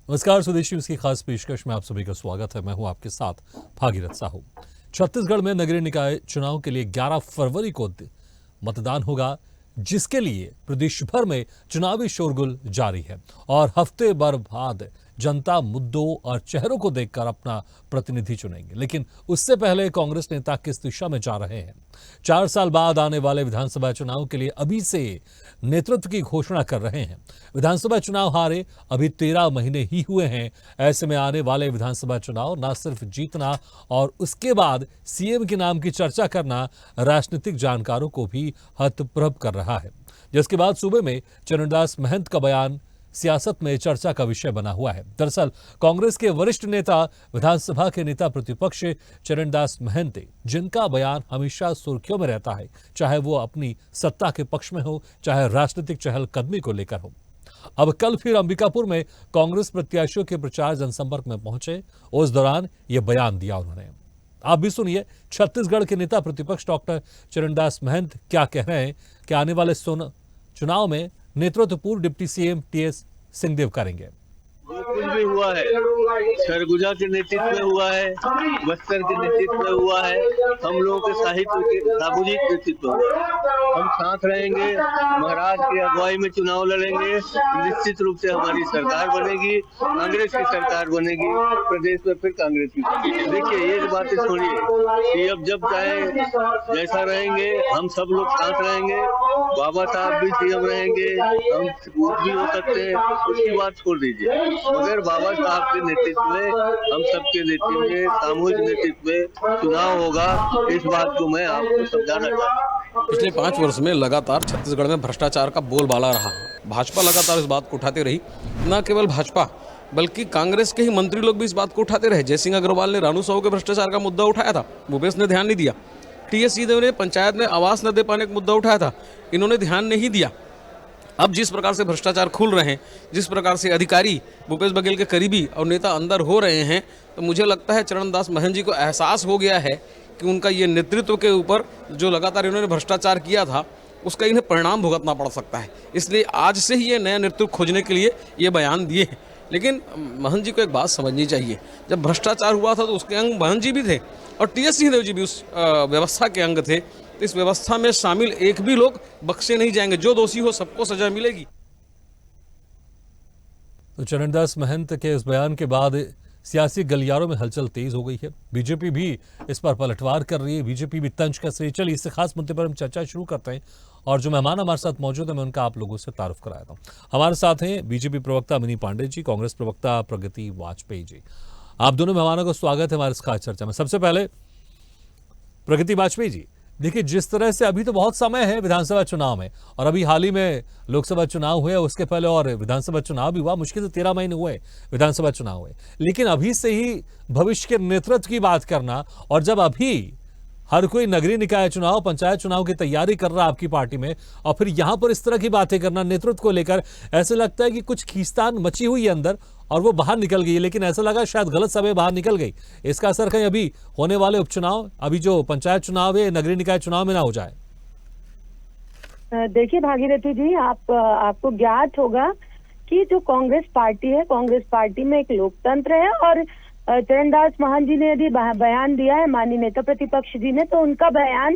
नमस्कार, स्वदेशी न्यूज की खास पेशकश में आप सभी का स्वागत है। मैं हूं आपके साथ भागीरथ साहू। छत्तीसगढ़ में नगरीय निकाय चुनाव के लिए 11 फरवरी को मतदान होगा, जिसके लिए प्रदेश भर में चुनावी शोरगुल जारी है और हफ्ते भर बाद जनता मुद्दों और चेहरों को देखकर अपना प्रतिनिधि चुनेंगे। लेकिन उससे पहले कांग्रेस नेता किस दिशा में जा रहे हैं? 4 साल बाद आने वाले विधानसभा चुनाव के लिए अभी से नेतृत्व की घोषणा कर रहे हैं। विधानसभा चुनाव हारे अभी 13 महीने ही हुए हैं। ऐसे में आने वाले विधानसभा चुनाव न सिर्फ जीतना और उसके बाद सीएम के नाम की चर्चा करना राजनीतिक जानकारों को भी हतप्रभ कर रहा है, जिसके बाद सूबे में चरणदास महंत का बयान सियासत में चर्चा का विषय बना हुआ है। दरअसल कांग्रेस के वरिष्ठ नेता, विधानसभा के नेता प्रतिपक्ष चरणदास महंत, जिनका बयान हमेशा सुर्खियों में रहता है, चाहे वो अपनी सत्ता के पक्ष में हो, चाहे राजनीतिक चहलकदमी को लेकर हो। अब कल फिर अंबिकापुर में कांग्रेस प्रत्याशियों के प्रचार जनसंपर्क में पहुंचे। उस दौरान ये बयान दिया उन्होंने। आप भी सुनिए छत्तीसगढ़ के नेता प्रतिपक्ष डॉक्टर चरणदास महंत क्या कह रहे हैं कि आने वाले चुनाव में नेतृत्व पूर्व डिप्टी सीएम टीएस सिंहदेव करेंगे। जो कुछ भी हुआ है सरगुजा के नेतृत्व में हुआ है, बस्तर के नेतृत्व में हुआ है, हम लोगों के साहित्य के सामूहिक नेतृत्व में हुआ है। हम साथ रहेंगे, महाराज की अगुवाई में चुनाव लड़ेंगे। निश्चित रूप से हमारी सरकार बनेगी, कांग्रेस की सरकार बनेगी, प्रदेश में फिर कांग्रेस की। देखिए ये बातें छोड़िए कि अब जब चाहे जैसा रहेंगे, हम सब लोग साथ रहेंगे। बाबा साहब भी सीएम रहेंगे, हम भी हो सकते हैं, उसकी बात छोड़ दीजिए। मगर बाबा साहब के नेतृत्व में, हम सबके नेतृत्व में, सामूहिक नेतृत्व में चुनाव होगा। इस बात को मैं आपको समझाना चाहता हूँ। पिछले 5 वर्ष में लगातार छत्तीसगढ़ में भ्रष्टाचार का बोलबाला रहा। भाजपा लगातार इस बात को उठाते रही। न केवल भाजपा बल्कि कांग्रेस के ही मंत्री लोग भी इस बात को उठाते रहे। जयसिंह अग्रवाल ने रानू साहू के भ्रष्टाचार का मुद्दा उठाया था, भूपेश ने ध्यान नहीं दिया। टीएस सिंहदेव ने पंचायत में आवास न दे पाने का मुद्दा उठाया था, इन्होंने ध्यान नहीं दिया। अब जिस प्रकार से भ्रष्टाचार खुल रहे हैं, जिस प्रकार से अधिकारी भूपेश बघेल के करीबी और नेता अंदर हो रहे हैं, तो मुझे लगता है चरणदास महंत जी को एहसास हो गया है कि उनका ये नेतृत्व के ऊपर जो लगातार इन्होंने भ्रष्टाचार किया था, उसका इन्हें परिणाम भुगतना पड़ सकता है। इसलिए आज से ही ये नया नेतृत्व खोजने के लिए ये बयान दिए हैं। लेकिन महंत जी को एक बात समझनी चाहिए, जब भ्रष्टाचार हुआ था तो उसके अंग महंत जी भी थे और टीएस सिंहदेव जी भी उस व्यवस्था के अंग थे। इस व्यवस्था में शामिल एक भी लोग बख्शे नहीं जाएंगे। जो दोषी हो सबको सजा मिलेगी। तो चरणदास महंत के इस बयान के बाद सियासी गलियारों में हलचल तेज हो गई है। बीजेपी भी इस पर पलटवार कर रही है, बीजेपी भी तंज कस रही है। चलिए इससे खास मुद्दे पर हम चर्चा शुरू करते हैं और जो मेहमान हमारे साथ मौजूद है, मैं उनका आप लोगों से तारुफ कराता हूँ। हमारे साथ हैं बीजेपी प्रवक्ता मिनी पांडे जी, कांग्रेस प्रवक्ता प्रगति वाजपेयी जी। आप दोनों मेहमानों का स्वागत है हमारे इस खास चर्चा में। सबसे पहले प्रगति वाजपेयी जी, देखिए जिस तरह से अभी तो बहुत समय है विधानसभा चुनाव में, और अभी हाल ही में लोकसभा चुनाव हुए, उसके पहले और विधानसभा चुनाव भी हुआ। मुश्किल से 13 महीने हुए विधानसभा चुनाव हुए, लेकिन अभी से ही भविष्य के नेतृत्व की बात करना, और जब अभी हर कोई नगरीय निकाय चुनाव, पंचायत चुनाव की तैयारी कर रहा है आपकी पार्टी में, और फिर यहां पर इस तरह की बातें करना नेतृत्व को लेकर, ऐसे लगता है कि कुछ खींचतान मची हुई है अंदर और वो बाहर निकल गई है। लेकिन ऐसा लगा शायद गलत समय बाहर निकल गई। इसका असर कहीं अभी होने वाले उपचुनाव, अभी जो पंचायत चुनाव है, नगरीय निकाय चुनाव में ना हो जाए? देखिए भागीरथी जी, आपको ज्ञात होगा कि जो कांग्रेस पार्टी है, कांग्रेस पार्टी में एक लोकतंत्र है, और चरणदास महंत जी ने यदि बयान दिया है, माननीय नेता प्रतिपक्ष जी ने, तो उनका बयान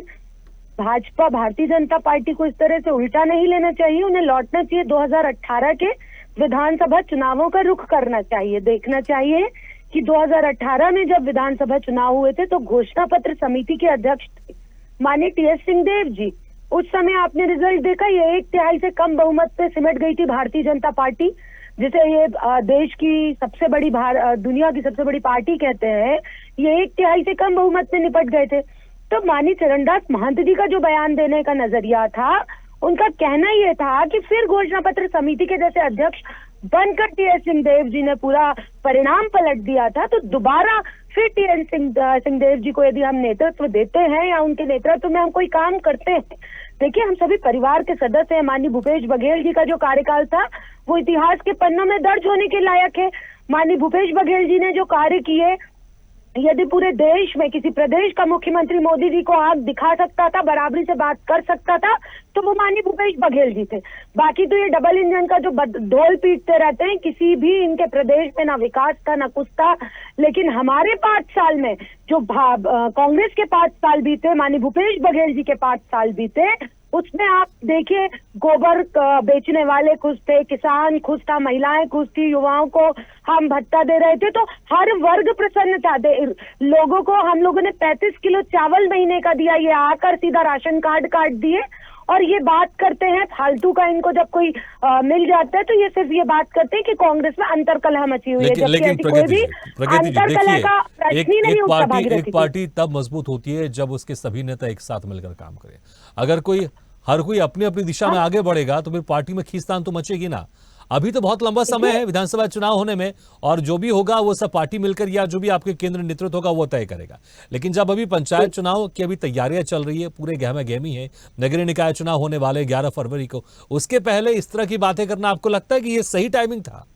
भाजपा, भारतीय जनता पार्टी को इस तरह से उल्टा नहीं लेना चाहिए। उन्हें लौटना चाहिए 2018 के विधानसभा चुनावों का रुख करना चाहिए। देखना चाहिए कि 2018 में जब विधानसभा चुनाव हुए थे तो घोषणा पत्र समिति के अध्यक्ष थे माननीय टीएस सिंहदेव जी। उस समय आपने रिजल्ट देखा, ये 1/3 से कम बहुमत से सिमट गई थी भारतीय जनता पार्टी, जिसे ये देश की सबसे बड़ी, दुनिया की सबसे बड़ी पार्टी कहते हैं। ये 1/3 से कम बहुमत में निपट गए थे। तो माननीय चरणदास महंत जी का जो बयान देने का नजरिया था, उनका कहना यह था कि फिर घोषणा पत्र समिति के जैसे अध्यक्ष बनकर टीएस सिंहदेव जी ने पूरा परिणाम पलट दिया था, तो दोबारा फिर टीएस सिंहदेव जी को यदि हम नेतृत्व देते हैं या उनके नेतृत्व में हम कोई काम करते हैं, देखिए हम सभी परिवार के सदस्य हैं। माननीय भूपेश बघेल जी का जो कार्यकाल था वो इतिहास के पन्नों में दर्ज होने के लायक है। माननीय भूपेश बघेल जी ने जो कार्य किए, यदि पूरे देश में किसी प्रदेश का मुख्यमंत्री मोदी जी को आंख दिखा सकता था, बराबरी से बात कर सकता था, तो वो माननीय भूपेश बघेल जी थे। बाकी तो ये डबल इंजन का जो ढोल पीटते रहते हैं, किसी भी इनके प्रदेश में ना विकास था ना कुछ था। लेकिन हमारे 5 साल में जो कांग्रेस के 5 साल बीते, माननीय भूपेश बघेल जी के 5 साल बीते, उसमें आप देखिए गोबर बेचने वाले खुश थे, किसान खुश था, महिलाएं खुश थी, युवाओं को हम भत्ता दे रहे थे, तो हर वर्ग प्रसन्न था। लोगों को हम लोगों ने 35 किलो चावल महीने का दिया, ये आकर सीधा राशन कार्ड काट दिए। और ये बात करते हैं फालतू का, इनको जब कोई मिल जाता है तो ये सिर्फ ये बात करते हैं कि कांग्रेस में अंतरकलह मची हुई है, जबकि ऐसी कोई भी अंतरकलह का प्रश्न ही नहीं उठता भागीरथी जी। एक पार्टी तब मजबूत होती है जब उसके सभी नेता एक साथ मिलकर काम करें। अगर हर कोई अपनी अपनी दिशा में आगे बढ़ेगा तो फिर पार्टी में खींचतान तो मचेगी ना। अभी तो बहुत लंबा समय है विधानसभा चुनाव होने में, और जो भी होगा वो सब पार्टी मिलकर या जो भी आपके केंद्र नेतृत्व होगा वो तय करेगा। लेकिन जब अभी पंचायत चुनाव की अभी तैयारियां चल रही है, पूरे गहमा गहमी है, नगरीय निकाय चुनाव होने वाले 11 फरवरी को, उसके पहले इस तरह की बातें करना आपको लगता है कि ये सही टाइमिंग था?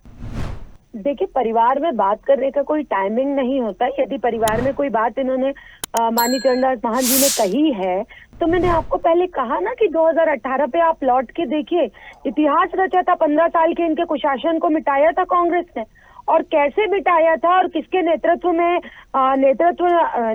देखिए, परिवार में बात करने का कोई टाइमिंग नहीं होता। यदि परिवार में कोई बात इन्होंने माननीय चरणदास महंत जी ने कही है, तो मैंने आपको पहले कहा ना कि 2018 पे आप लौट के देखिए, इतिहास रचा था। 15 साल के इनके कुशासन को मिटाया था कांग्रेस ने, और कैसे मिटाया था और किसके नेतृत्व में नेतृत्व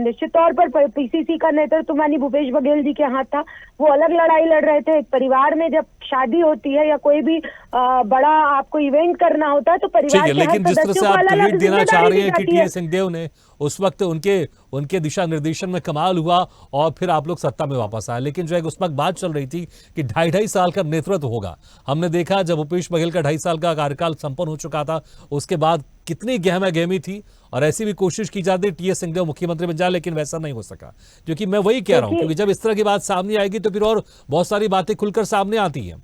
निश्चित तौर पर पीसीसी का नेतृत्व माननीय भूपेश बघेल जी के हाथ था। वो अलग लड़ाई लड़ रहे थे। एक परिवार में जब शादी होती है या कोई भी बड़ा आपको इवेंट करना होता है तो परिवार के लेकिन जिस तरह से आप क्रेडिट देना चाह रहे हैं कि टीएस सिंहदेव ने उस वक्त उनके दिशा निर्देशन में कमाल हुआ और फिर आप लोग सत्ता में वापस आए, लेकिन जो है उस वक्त बात चल रही थी कि 2.5 साल का नेतृत्व होगा। हमने देखा जब भूपेश बघेल का 2.5 साल का कार्यकाल संपन्न हो चुका था, उसके बाद कितनी गहमा गहमी थी, और ऐसी भी कोशिश की जाती टीएस सिंहदेव मुख्यमंत्री बन जाए, लेकिन वैसा नहीं हो सका। क्योंकि मैं वही कह रहा हूं, क्योंकि जब इस तरह की बात सामने आएगी तो फिर और बहुत सारी बातें खुलकर सामने आती हैं।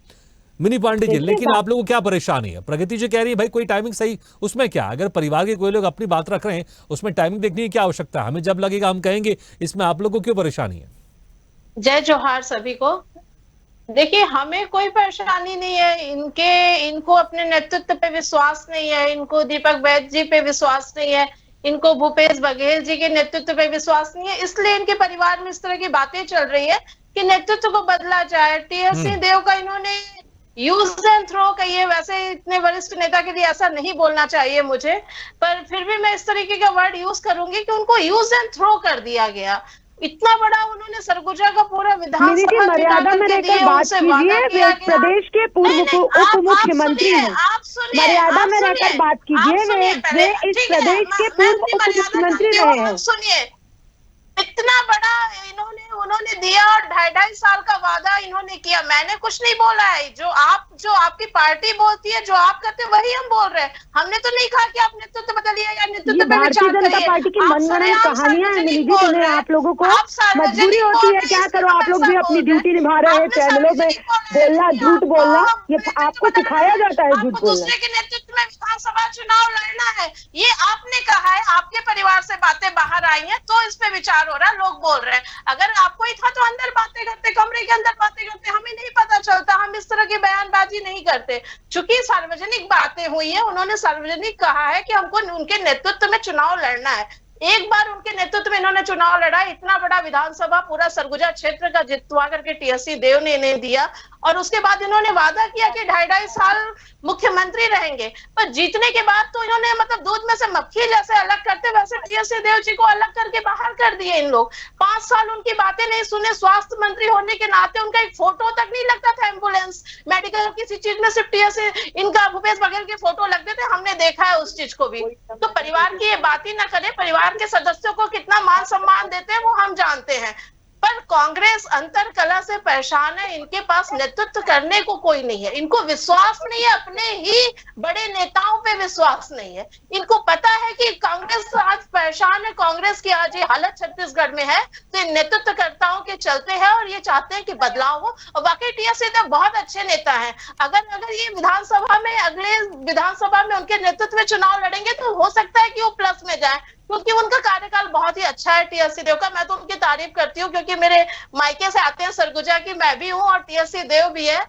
मिनी पांडे जी, लेकिन आप लोगों को क्या परेशानी है? प्रगति जी कह रही है भाई कोई टाइमिंग सही, उसमें क्या, अगर परिवार के कोई लोग अपनी बात रख रहे हैं उसमें टाइमिंग देखने की क्या आवश्यकता है? हमें जब लगेगा हम कहेंगे, इसमें आप लोगों को क्यों परेशानी है? जय जोहार सभी को। देखिए, हमें कोई परेशानी नहीं है। इनको अपने नेतृत्व पे विश्वास नहीं है, इनको दीपक वैद्य जी पे विश्वास नहीं है, इनको भूपेश बघेल जी के नेतृत्व पे विश्वास नहीं है, इसलिए इनके परिवार में इस तरह की बातें चल रही है कि नेतृत्व को बदला जाए। टीएस सिंहदेव का इन्होंने यूज एंड थ्रो कहिए, वैसे इतने वरिष्ठ नेता के लिए ऐसा नहीं बोलना चाहिए मुझे, पर फिर भी मैं इस तरीके का वर्ड यूज करूंगी कि उनको यूज एंड थ्रो कर दिया गया। इतना बड़ा उन्होंने सरगुजा का पूरा विधानसभा मर्यादा में रहकर बात कीजिए। प्रदेश के पूर्व उप मुख्यमंत्री हैं, मर्यादा में रहकर बात कीजिए। वे इस प्रदेश के पूर्व उप मुख्यमंत्री रहे हैं। सुनिए, इतना बड़ा उन्होंने दिया और 2.5 साल का वादा इन्होंने किया। मैंने कुछ नहीं बोला है, जो आपकी पार्टी बोलती है, जो आप करते हैं वही हम बोल रहे हैं। हमने तो नहीं कहा कि आप नेतृत्व बदलिए या नेतृत्व पे विचार करिए। जनता पार्टी की मनगढ़ंत कहानियां हैं मिली जी, जिन्हें आप लोगों को मजबूरी होती है। क्या करो, आप लोग भी अपनी ड्यूटी निभा रहे हैं, चैनलों में बोलना, झूठ बोलना, ये आपको सिखाया जाता है झूठ बोलना। दूसरे के नेतृत्व में विधानसभा चुनाव लड़ना है, ये आपने कहा है, आपके परिवार से बातें बाहर आई हैं तो इस पे विचार हो रहा है, लोग बोल रहे हैं। अगर आपको ही था तो अंदर बातें करते, कमरे के अंदर बातें करते, हमें नहीं पता चलता, हम इस तरह की बयानबाजी नहीं करते। चूंकि सार्वजनिक बातें हुई है, उन्होंने सार्वजनिक कहा है कि हमको उनके नेतृत्व में चुनाव लड़ना है। एक बार उनके नेतृत्व में इन्होंने चुनाव लड़ा, इतना बड़ा विधानसभा पूरा सरगुजा क्षेत्र का जितवा करके टीएस सिंहदेव ने इन्हें दिया, और उसके बाद इन्होंने वादा किया कि 2.5 साल मुख्यमंत्री रहेंगे। पर जीतने के बाद तो इन्होंने मतलब दूध में से मक्खी जैसे अलग करते वैसे टीएस सिंहदेव जी को अलग करके बाहर कर दिए इन लोग। 5 साल उनकी बातें नहीं सुने। स्वास्थ्य मंत्री होने के नाते उनका एक फोटो तक नहीं लगता था, एम्बुलेंस, मेडिकल, किसी चीज में सिर्फ टीएस इनका भूपेश बघेल के फोटो लगते थे। हमने देखा है उस चीज को भी। तो परिवार की ये बात ही ना करे, परिवार के सदस्यों को कितना मान सम्मान देते हैं वो हम जानते हैं। पर कांग्रेस अंतर कला से परेशान है, इनके पास नेतृत्व करने को कोई नहीं है, इनको विश्वास नहीं है, अपने ही बड़े नेताओं पे विश्वास नहीं है। इनको पता है कि कांग्रेस आज परेशान है, कांग्रेस की आज ये हालत छत्तीसगढ़ में है तो इन नेतृत्वकर्ताओं के चलते हैं, और ये चाहते हैं कि बदलाव हो। और वाकई टीएस सिंहदेव बहुत अच्छे नेता हैं। अगर ये विधानसभा में, अगले विधानसभा में उनके नेतृत्व में चुनाव लड़ेंगे तो हो सकता है कि वो प्लस में जाए, क्योंकि उनका कार्यकाल बहुत ही अच्छा है टीएस सिंहदेव का। मैं तो उनकी तारीफ करती हूँ, क्योंकि मेरे मायके से आते हैं सरगुजा की, मैं भी हूँ और टीएस सिंहदेव भी है।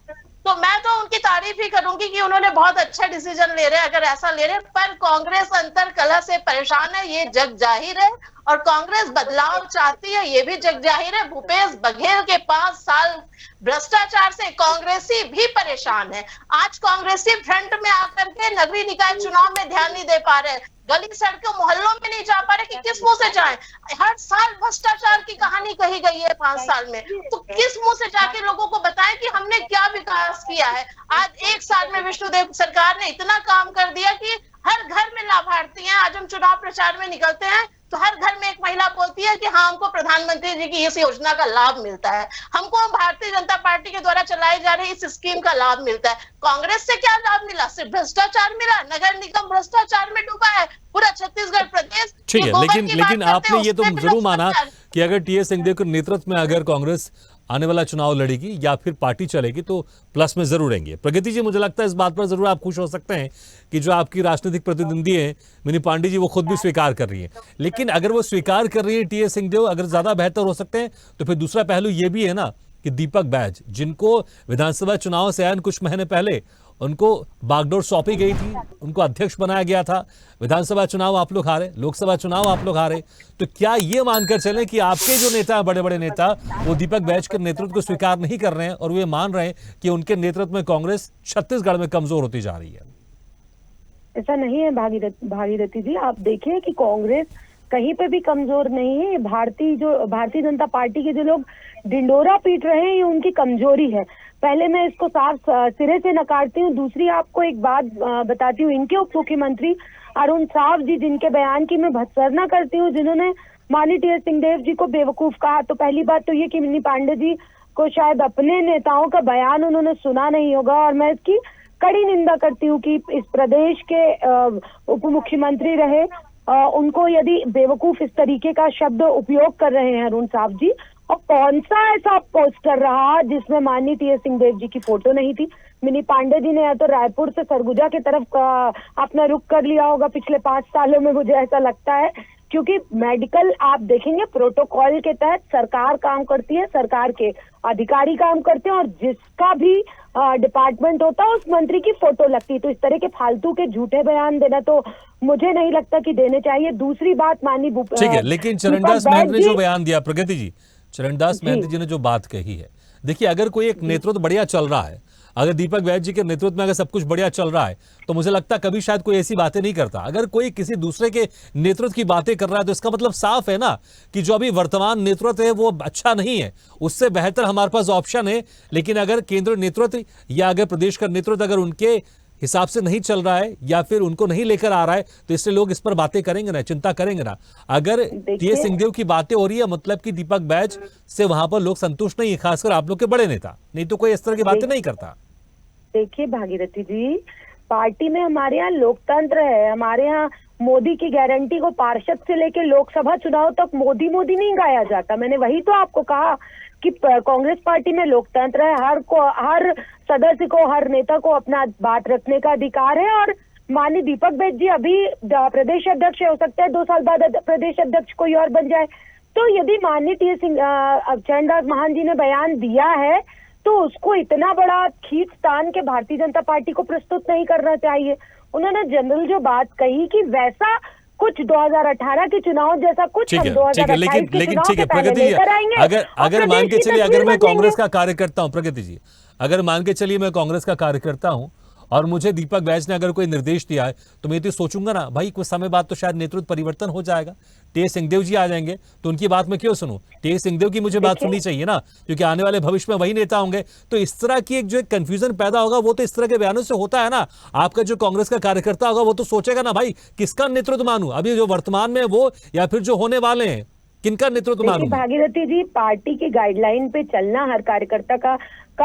तो मैं तो उनकी तारीफ ही करूंगी कि उन्होंने बहुत अच्छा डिसीजन ले रहे हैं, अगर ऐसा ले रहे हैं। पर कांग्रेस अंतर कलह से परेशान है, ये जग जाहिर है, और कांग्रेस बदलाव चाहती है, ये भी जग जाहिर है। भूपेश बघेल के 5 साल भ्रष्टाचार से कांग्रेसी भी परेशान है। आज कांग्रेसी फ्रंट में आकर के नगरीय निकाय चुनाव में ध्यान नहीं दे पा रहे, गली सड़कों मोहल्लों में नहीं जा पा रहे कि किस मुंह से जाएं। हर साल भ्रष्टाचार की कहानी कही गई है 5 साल में, तो किस मुंह से जाके लोगों को बताएं कि हमने क्या विकास किया है। आज 1 साल में विष्णुदेव सरकार ने इतना काम कर दिया कि हर घर में लाभार्थी हैं। आज हम चुनाव प्रचार में निकलते हैं तो हर घर में एक महिला बोलती है कि हाँ, हमको प्रधानमंत्री जी की इस योजना का लाभ मिलता है, हमको भारतीय जनता पार्टी के द्वारा चलाई जा रही इस स्कीम का लाभ मिलता है। कांग्रेस से क्या लाभ मिला? सिर्फ भ्रष्टाचार मिला। नगर निगम भ्रष्टाचार में डूबा है, पूरा छत्तीसगढ़ प्रदेश। ठीक है, लेकिन आपने ये तो जरूर माना कि अगर टी.एस. सिंहदेव के नेतृत्व में अगर कांग्रेस आने वाला चुनाव लड़ेगी या फिर पार्टी चलेगी तो प्लस में जरूर रहेंगे। प्रगति जी, मुझे लगता है इस बात पर जरूर आप खुश हो सकते हैं कि जो आपकी राजनीतिक प्रतिद्वंदी है मिनी पांडे जी, वो खुद भी स्वीकार कर रही है। लेकिन अगर वो स्वीकार कर रही है टी.एस. सिंहदेव अगर ज्यादा बेहतर हो सकते हैं, तो फिर दूसरा पहलू ये भी है ना कि दीपक बैज, जिनको विधानसभा चुनाव से आयन कुछ महीने पहले उनको बागडोर सौंपी गई थी, उनको अध्यक्ष बनाया गया था, विधानसभा चुनाव आप लोग हारे, लोकसभा चुनाव आप लोग हारे, तो क्या ये मानकर चलें कि आपके जो नेता, बड़े बड़े नेता, वो दीपक बैज के नेतृत्व को स्वीकार नहीं कर रहे हैं और वे मान रहे हैं कि उनके नेतृत्व में कांग्रेस छत्तीसगढ़ में कमजोर होती जा रही है? ऐसा नहीं है भागीरथी जी, आप देखिए कि कांग्रेस कहीं पे भी कमजोर नहीं है। भारतीय जनता पार्टी के जो लोग ढिंडोरा पीट रहे हैं, ये उनकी कमजोरी है। पहले मैं इसको साफ सिरे से नकारती हूँ। दूसरी आपको एक बात बताती हूँ, इनके उप मुख्यमंत्री अरुण साव जी, जिनके बयान की मैं भत्सना करती हूँ, जिन्होंने माननीय टी.एस. सिंहदेव जी को बेवकूफ कहा, तो पहली बात तो ये कि मिनी पांडे जी को शायद अपने नेताओं का बयान उन्होंने सुना नहीं होगा, और मैं इसकी कड़ी निंदा करती हूँ कि इस प्रदेश के उप मुख्यमंत्री रहे, उनको यदि बेवकूफ इस तरीके का शब्द उपयोग कर रहे हैं अरुण साव जी, और कौन सा ऐसा पोस्टर रहा जिसमें माननीय टी.एस. सिंहदेव जी की फोटो नहीं थी। मिनी पांडे जी ने या तो रायपुर से सरगुजा की तरफ अपना रुख कर लिया होगा पिछले 5 सालों में, मुझे ऐसा लगता है, क्योंकि मेडिकल आप देखेंगे प्रोटोकॉल के तहत सरकार काम करती है, सरकार के अधिकारी काम करते हैं, और जिसका भी डिपार्टमेंट होता है उस मंत्री की फोटो लगती है। तो इस तरह के फालतू के झूठे बयान देना तो मुझे नहीं लगता कि देने चाहिए। दूसरी बात, माननीय ठीक है, लेकिन चरणदास महंत ने जो बयान दिया, प्रगति जी, चरणदास महंत जी ने जो बात कही है, देखिए अगर कोई एक नेतृत्व बढ़िया चल रहा है, अगर दीपक बैज जी के नेतृत्व में अगर सब कुछ बढ़िया चल रहा है, तो मुझे लगता है कभी शायद कोई ऐसी बातें नहीं करता। अगर कोई किसी दूसरे के नेतृत्व की बातें कर रहा है तो इसका मतलब साफ है ना कि जो अभी वर्तमान नेतृत्व है वो अच्छा नहीं है, उससे बेहतर हमारे पास ऑप्शन है। लेकिन अगर केंद्र नेतृत्व या अगर प्रदेश का नेतृत्व अगर उनके हिसाब से नहीं चल रहा है या फिर उनको नहीं लेकर आ रहा है, तो इससे लोग इस पर बातें करेंगे ना, चिंता करेंगे ना। अगर टी.एस. सिंहदेव की बातें हो रही है, मतलब कि दीपक बैज से वहां पर लोग संतुष्ट नहीं है, खासकर आप लोग के बड़े नेता, नहीं तो कोई इस तरह की बातें नहीं करता। देखिए भागीरथी जी, पार्टी में हमारे यहाँ लोकतंत्र है। हमारे यहाँ मोदी की गारंटी को पार्षद से लेकर लोकसभा चुनाव तक मोदी मोदी नहीं गाया जाता। मैंने वही तो आपको कहा कि कांग्रेस पार्टी में लोकतंत्र है, हर सदस्य को, हर नेता को अपना बात रखने का अधिकार है। और माननीय दीपक बैज जी अभी प्रदेश अध्यक्ष हो सकता है 2 साल बाद प्रदेश अध्यक्ष कोई और बन जाए। तो यदि माननीय चरणदास महंत जी ने बयान दिया है तो उसको इतना बड़ा खींच तान के भारतीय जनता पार्टी को प्रस्तुत नहीं करना चाहिए। उन्होंने जनरल जो बात कही कि वैसा कुछ 2018 के चुनाव जैसा कुछ हम 2028 के चुनाव ठीक है प्रगति जी, अगर मान के चलिए अगर मैं कांग्रेस का कार्यकर्ता हूं, प्रगति जी अगर मान के चलिए मैं कांग्रेस का कार्यकर्ता हूं और मुझे दीपक बैज ने अगर कोई निर्देश दिया है तो मैं तो सोचूंगा ना, भाई कुछ समय बाद तो शायद नेतृत्व परिवर्तन हो जाएगा, टी.एस. सिंहदेव जी आ जाएंगे, तो उनकी बात मैं क्यों सुनूं? टी.एस. सिंहदेव की मुझे बात सुननी चाहिए ना, क्योंकि आने वाले भविष्य में वही नेता होंगे। तो इस तरह की एक जो कंफ्यूजन पैदा होगा वो तो इस तरह के बयानों से होता है ना। आपका जो कांग्रेस का कार्यकर्ता होगा वो तो सोचेगा ना, भाई किसका नेतृत्व मानूं, अभी जो वर्तमान में वो या फिर जो होने वाले हैं किनका नेतृत्व मानूं? भागीरथी जी, पार्टी की गाइडलाइन पे चलना हर कार्यकर्ता का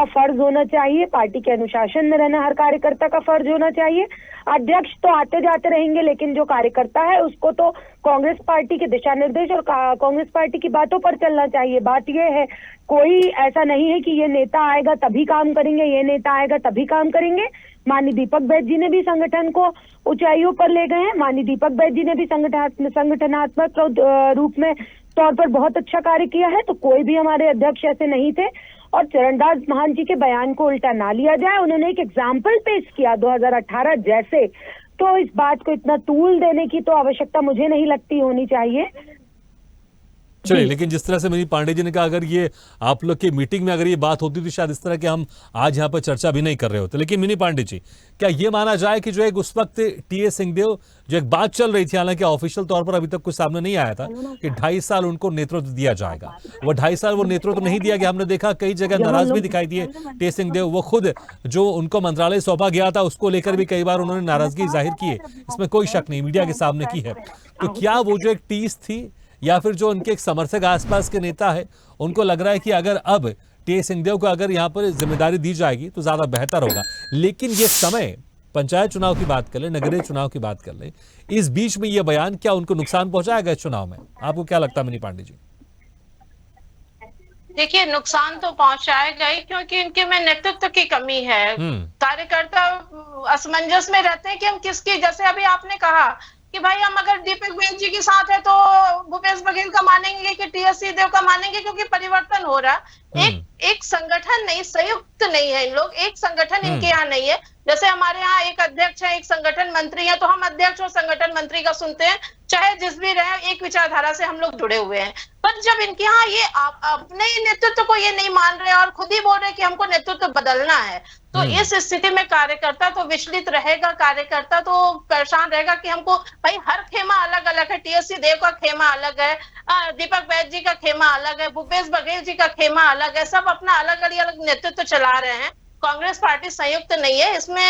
फर्ज होना चाहिए। पार्टी के अनुशासन में रहना हर कार्यकर्ता का फर्ज होना चाहिए। अध्यक्ष तो आते जाते रहेंगे, लेकिन जो कार्यकर्ता है उसको तो कांग्रेस पार्टी के दिशा निर्देश और कांग्रेस पार्टी की बातों पर चलना चाहिए। बात यह है, कोई ऐसा नहीं है कि ये नेता आएगा तभी काम करेंगे, ये नेता आएगा तभी काम करेंगे। माननीय दीपक बैज जी ने भी संगठन को ऊंचाइयों पर ले गए हैं। माननीय दीपक बैज जी ने भी संगठनात्मक रूप में तौर पर बहुत अच्छा कार्य किया है। तो कोई भी हमारे अध्यक्ष ऐसे नहीं थे और चरणदास महंत जी के बयान को उल्टा ना लिया जाए। उन्होंने एक एग्जाम्पल पेश किया 2018 जैसे, तो इस बात को इतना तूल देने की तो आवश्यकता मुझे नहीं लगती होनी चाहिए। चलिए, लेकिन जिस तरह से मिनी पांडे जी ने कहा, अगर ये आप लोग की मीटिंग में अगर ये बात होती तो शायद इस तरह के हम आज यहाँ पर चर्चा भी नहीं कर रहे होते। लेकिन मिनी पांडे जी, क्या ये माना जाए कि जो एक उस वक्त टीएस सिंहदेव जो एक बात चल रही थी, हालांकि ऑफिशियल तौर पर अभी तक कुछ सामने नहीं आया था कि 2.5 साल उनको नेतृत्व दिया जाएगा, वो 2.5 साल वो नेतृत्व नहीं दिया गया। हमने देखा कई जगह नाराज भी दिखाई दिए टीएस सिंहदेव, वो खुद जो उनको मंत्रालय सौंपा गया था उसको लेकर भी कई बार उन्होंने नाराजगी जाहिर की है, इसमें कोई शक नहीं, मीडिया के सामने की है। तो क्या वो जो एक टीस थी या फिर जो उनके एक समर्थक आसपास के नेता है उनको लग रहा है कि अगर अब टीएस सिंहदेव को अगर यहाँ पर जिम्मेदारी दी जाएगी तो ज्यादा बेहतर होगा? लेकिन ये समय, पंचायत चुनाव की बात कर ले, नगरीय चुनाव की बात कर ले, इस बीच में ये बयान क्या उनको नुकसान पहुंचाएगा इस चुनाव में? आपको क्या लगता है मिनी पांडे जी? देखिए, नुकसान तो पहुंचाएगा ही, क्योंकि इनके में नेतृत्व की कमी है। कार्यकर्ता असमंजस में रहते हैं कि हम किसकी, जैसे अभी आपने कहा कि भाई हम अगर दीपक बैज जी के साथ है तो भूपेश बघेल का मानेंगे कि टीएस सिंहदेव का मानेंगे, क्योंकि परिवर्तन हो रहा। एक संगठन नहीं, संयुक्त नहीं है इन लोग, एक संगठन इनके यहाँ नहीं है। जैसे हमारे यहाँ एक अध्यक्ष है, एक संगठन मंत्री है, तो हम अध्यक्ष और संगठन मंत्री का सुनते हैं, चाहे जिस भी रहे, एक विचारधारा से हम लोग जुड़े हुए हैं। पर जब इनके यहाँ ये अपने नेतृत्व को ये नहीं मान रहे और खुद ही बोल रहे कि हमको नेतृत्व बदलना है, तो इस स्थिति में कार्यकर्ता तो विचलित रहेगा, कार्यकर्ता तो परेशान रहेगा कि हमको भाई हर खेमा अलग अलग है, टीएस सिंहदेव का खेमा अलग है, दीपक बैज जी का खेमा अलग है, भूपेश बघेल जी का खेमा अलग है, सब अपना अलग अलग नेतृत्व चला रहे हैं। कांग्रेस पार्टी संयुक्त नहीं है, इसमें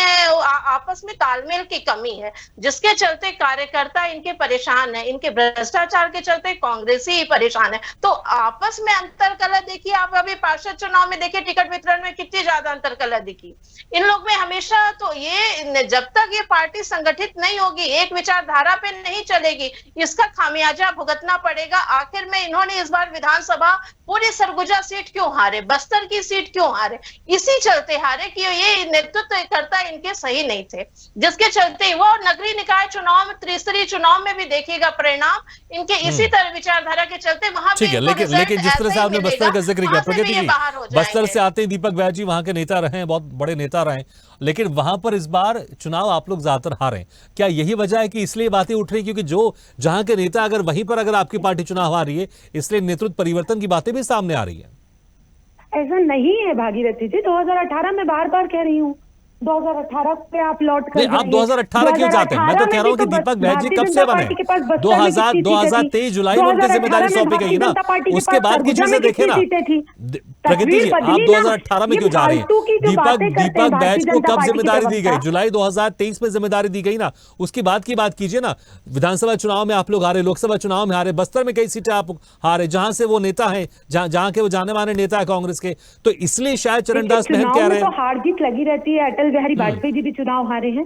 आपस में तालमेल की कमी है, जिसके चलते कार्यकर्ता इनके परेशान है, इनके भ्रष्टाचार के चलते कांग्रेसी ही परेशान है। तो आपस में अंतरकलह देखिए, आप अभी पार्षद चुनाव में देखिए टिकट वितरण में कितनी ज्यादा अंतरकलह दिखी इन लोग में हमेशा। तो ये जब तक ये पार्टी संगठित नहीं होगी, एक विचारधारा पे नहीं चलेगी, इसका खामियाजा भुगतना पड़ेगा। आखिर में इन्होंने इस बार विधानसभा पूरी सरगुजा सीट क्यों हारे, बस्तर की सीट क्यों हारे? इसी चलते हारे कि ये नेतृत्वकर्ता इनके सही नहीं थे, जिसके चलते वो नगरीय निकाय चुनाव में, त्रिस्तरीय चुनाव में भी देखिएगा परिणाम इनके इसी तरह विचारधारा के चलते वहां ठीक है। लेकिन जिस तरह से आपने बस्तर का जिक्र किया, प्रगति जी, बस्तर से आते ही दीपक बैज जी वहां के नेता रहे हैं, बहुत बड़े नेता रहे, लेकिन वहां पर इस बार चुनाव आप लोग ज्यादातर हारे। क्या यही वजह है कि इसलिए बातें उठ रही क्योंकि जो जहां के नेता अगर वहीं पर अगर आपकी पार्टी चुनाव हार रही है, इसलिए नेतृत्व परिवर्तन की बातें भी सामने आ रही है? ऐसा नहीं है भागीरथी जी, 2018 में बार बार कह रही हूँ, 2018 पे आप लौट कर नहीं, आप 2018 क्यों चाहते हैं? मैं तो कह रहा हूँ कि दीपक बैज जी कब से बने? 2023 जुलाई में उनकी जिम्मेदारी सौंपी गई ना, उसके बाद की चीजें देखे ना। प्रगति जी, आप 2018 में क्यों जा रहे हैं? दीपक बैज को कब जिम्मेदारी दी गई? जुलाई 2023 में जिम्मेदारी दी गई ना, उसकी बात कीजिए ना। विधानसभा चुनाव में आप लोग हारे, लोकसभा चुनाव में हारे, बस्तर में कई सीटें आप हारे, जहां से वो नेता है, जहां के वो जाने माने नेता है कांग्रेस के, तो इसलिए शायद चरणदास महंत कह रहे हैं। हार जीत लगी रहती है। अटल बिहारी वाजपेयी जी भी चुनाव हारे हैं,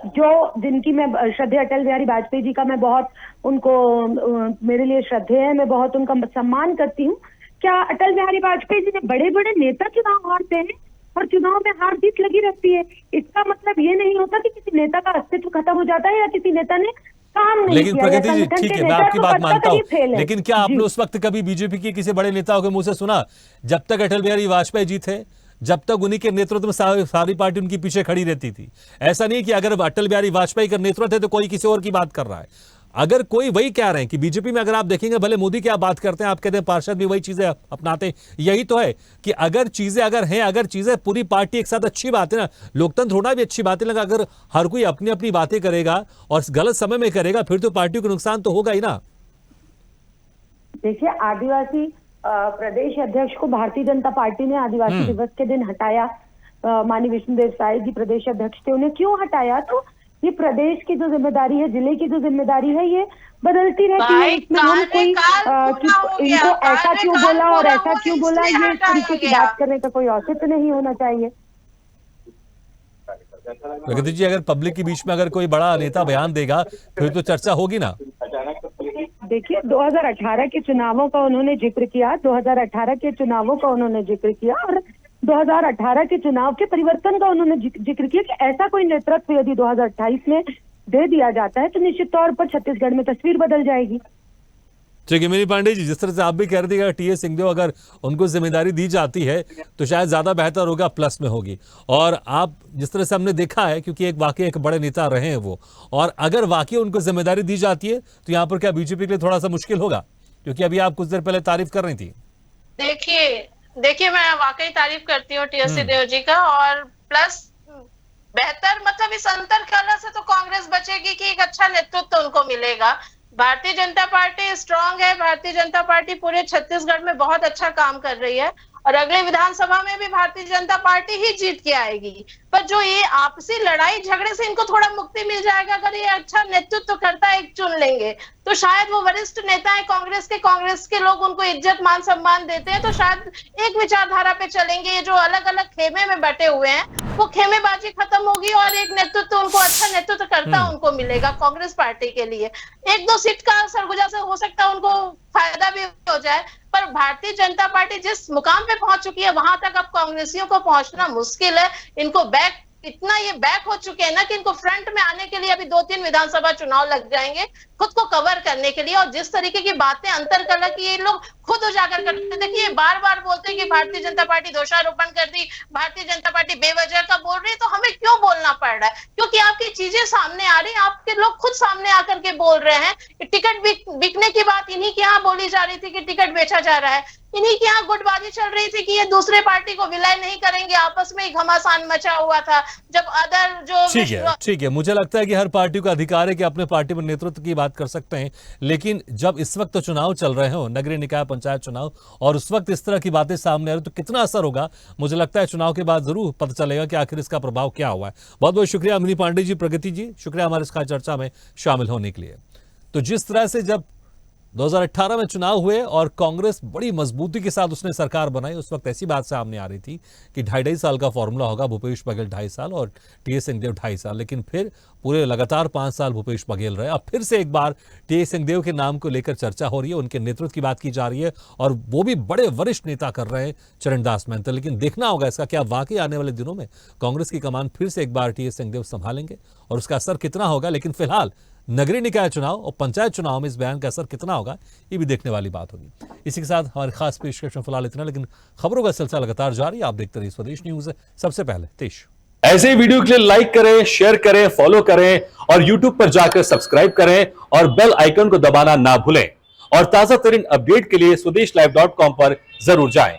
जो जिनकी मैं श्रद्धेय अटल बिहारी वाजपेयी जी का मैं बहुत उनको मेरे लिए श्रद्धेय है, मैं बहुत उनका सम्मान करती हूँ। क्या अटल बिहारी वाजपेयी जी ने बड़े बड़े नेता चुनाव हारते हैं और चुनाव में हार जीत लगी रहती है? इसका मतलब ये नहीं होता कि किसी नेता का अस्तित्व खत्म हो जाता है या किसी नेता ने काम नहीं लेकिन किया। प्रगति जी, ठीक है, मैं आपकी बात मानता हूँ, लेकिन क्या आपने उस वक्त कभी बीजेपी के किसी बड़े नेताओं के मुंह से सुना, जब तक अटल बिहारी वाजपेयी जी थे, जब तक उन्हीं के नेतृत्व में सारी पार्टी उनकी पीछे खड़ी रहती थी? ऐसा नहीं कि अगर अटल बिहारी वाजपेयी का नेतृत्व है तो कोई किसी और की बात कर रहा है। अगर कोई वही कह रहे हैं कि बीजेपी में अगर आप देखेंगे, भले मोदी की आप बात करते हैं, आप कहते हैं पार्षद भी वही चीजें अपनाते हैं, यही तो है कि अगर चीजें पूरी पार्टी एक साथ, अच्छी बात है ना, लोकतंत्र होना भी अच्छी बात है, अगर हर कोई अपनी अपनी बातें करेगा और गलत समय में करेगा, फिर तो पार्टी को नुकसान तो होगा ही ना। देखिए, आदिवासी प्रदेश अध्यक्ष को भारतीय जनता पार्टी ने आदिवासी दिवस के दिन हटाया। माननीय विष्णुदेव साय जी प्रदेश अध्यक्ष थे, उन्हें क्यों हटाया? तो ये प्रदेश की जो जिम्मेदारी है, जिले की जो जिम्मेदारी है, ये बदलती रहती है। इसमें हम कोई इनको ऐसा क्यों बोला और ऐसा क्यों बोला, ये इस तरीके की बात करने का कोई औचित्य नहीं होना चाहिए। प्रगति जी, अगर पब्लिक के बीच में अगर कोई बड़ा नेता बयान देगा फिर तो चर्चा होगी ना। देखिए, 2018 के चुनावों का उन्होंने जिक्र किया, 2018 के चुनावों का उन्होंने जिक्र किया और 2018 के चुनाव के परिवर्तन का उन्होंने जिक्र किया कि ऐसा कोई नेतृत्व यदि 2028 में दे दिया जाता है तो निश्चित तौर पर छत्तीसगढ़ में तस्वीर बदल जाएगी। ठीक है मिनी पांडे जी, जिस तरह से आप भी कह रहे थे कि टीएस सिंहदेव अगर उनको जिम्मेदारी दी जाती है तो शायद ज्यादा बेहतर होगा, प्लस में होगी। और आप जिस तरह से हमने देखा है, क्योंकि एक वाकई एक बड़े नेता रहे हैं वो, और अगर वाकई उनको जिम्मेदारी दी जाती है तो यहाँ पर क्या बीजेपी के लिए थोड़ा सा मुश्किल होगा? क्योंकि अभी आप कुछ देर पहले तारीफ कर रही थी। देखिए मैं वाकई तारीफ करती हूँ टीएस सिंहदेव जी का, और प्लस बेहतर मतलब इस अंतर कला से तो कांग्रेस बचेगी कि एक अच्छा नेतृत्व उनको मिलेगा। भारतीय जनता पार्टी स्ट्रांग है, भारतीय जनता पार्टी पूरे छत्तीसगढ़ में बहुत अच्छा काम कर रही है, और अगले विधानसभा में भी भारतीय जनता पार्टी ही जीत के आएगी। पर जो ये आपसी लड़ाई झगड़े से इनको थोड़ा मुक्ति मिल जाएगा, अगर ये अच्छा नेतृत्व करता है, एक चुन लेंगे तो शायद वो वरिष्ठ नेता है कांग्रेस के लोग उनको इज्जत मान सम्मान देते हैं, तो शायद एक विचारधारा पे चलेंगे। ये जो अलग अलग खेमे में बटे हुए हैं वो खेमेबाजी खत्म होगी, और एक नेतृत्व उनको अच्छा नेतृत्व करता उनको मिलेगा कांग्रेस पार्टी के लिए। एक दो सीट का सरगुजा से हो सकता है उनको फायदा भी हो जाए, पर भारतीय जनता पार्टी जिस मुकाम पे पहुंच चुकी है वहां तक अब कांग्रेसियों को पहुंचना मुश्किल है। इनको इतना ये बैक हो चुके हैं ना कि इनको फ्रंट में आने के लिए अभी 2-3 विधानसभा चुनाव लग जाएंगे खुद को कवर करने के लिए। और जिस तरीके की बातें अंतर कला की ये लोग खुद उजागर करते हैं, देखिए बार बार बोलते हैं कि भारतीय जनता पार्टी दोषारोपण कर दी, भारतीय जनता पार्टी बेवजह का बोल रही है, तो हमें क्यों बोलना पड़ रहा है? क्योंकि आपकी चीजें सामने आ रही है, आपके लोग खुद सामने आकर के बोल रहे हैं। टिकट बिकने की बात इन्हीं के यहाँ बोली जा रही थी कि टिकट बेचा जा रहा है, इन्हीं के यहाँ गुटबाजी चल रही थी कि ये दूसरे पार्टी को विलय नहीं करेंगे, आपस में ही घमासान मचा हुआ था। जब अदर जो ठीक है, मुझे लगता है कि हर पार्टी का अधिकार है कि अपने पार्टी में नेतृत्व की बात कर सकते हैं, लेकिन जब इस वक्त तो चुनाव चल रहे हो, नगरीय निकाय पंचायत चुनाव, और उस वक्त इस तरह की बातें सामने आ रही तो कितना असर होगा, मुझे लगता है चुनाव के बाद जरूर पता चलेगा कि आखिर इसका प्रभाव क्या हुआ है। बहुत बहुत शुक्रिया मिनी पांडे जी, प्रगति जी, शुक्रिया हमारे इस खास चर्चा में शामिल होने के लिए। तो जिस तरह से जब 2018 में चुनाव हुए और कांग्रेस बड़ी मजबूती के साथ उसने सरकार बनाई, उस वक्त ऐसी बात सामने आ रही थी कि 2.5 साल का फॉर्मूला होगा, भूपेश बघेल 2.5 साल और टीएस सिंहदेव 2.5 साल, लेकिन फिर पूरे लगातार 5 साल भूपेश बघेल रहे। अब फिर से एक बार टीएस सिंहदेव के नाम को लेकर चर्चा हो रही है, उनके नेतृत्व की बात की जा रही है, और वो भी बड़े वरिष्ठ नेता कर रहे हैं चरणदास महंत। लेकिन देखना होगा इसका क्या वाकई आने वाले दिनों में कांग्रेस की कमान फिर से एक बार टीएस सिंहदेव संभालेंगे और उसका असर कितना होगा। लेकिन फिलहाल नगरीय निकाय चुनाव और पंचायत चुनाव में इस बयान का असर कितना होगा, ये भी देखने वाली बात होगी। इसी के साथ हमारे खास पेशकश में फिलहाल इतना, लेकिन खबरों का सिलसिला लगातार जारी। आप देखते रहिए स्वदेश न्यूज। सबसे पहले देश। ऐसे ही वीडियो के लिए लाइक करें, शेयर करें, फॉलो करें और YouTube पर जाकर सब्सक्राइब करें और बेल आइकन को दबाना ना भूलें। और ताजा तरीन अपडेट के लिए स्वदेशलाइव.com पर जरूर जाएं।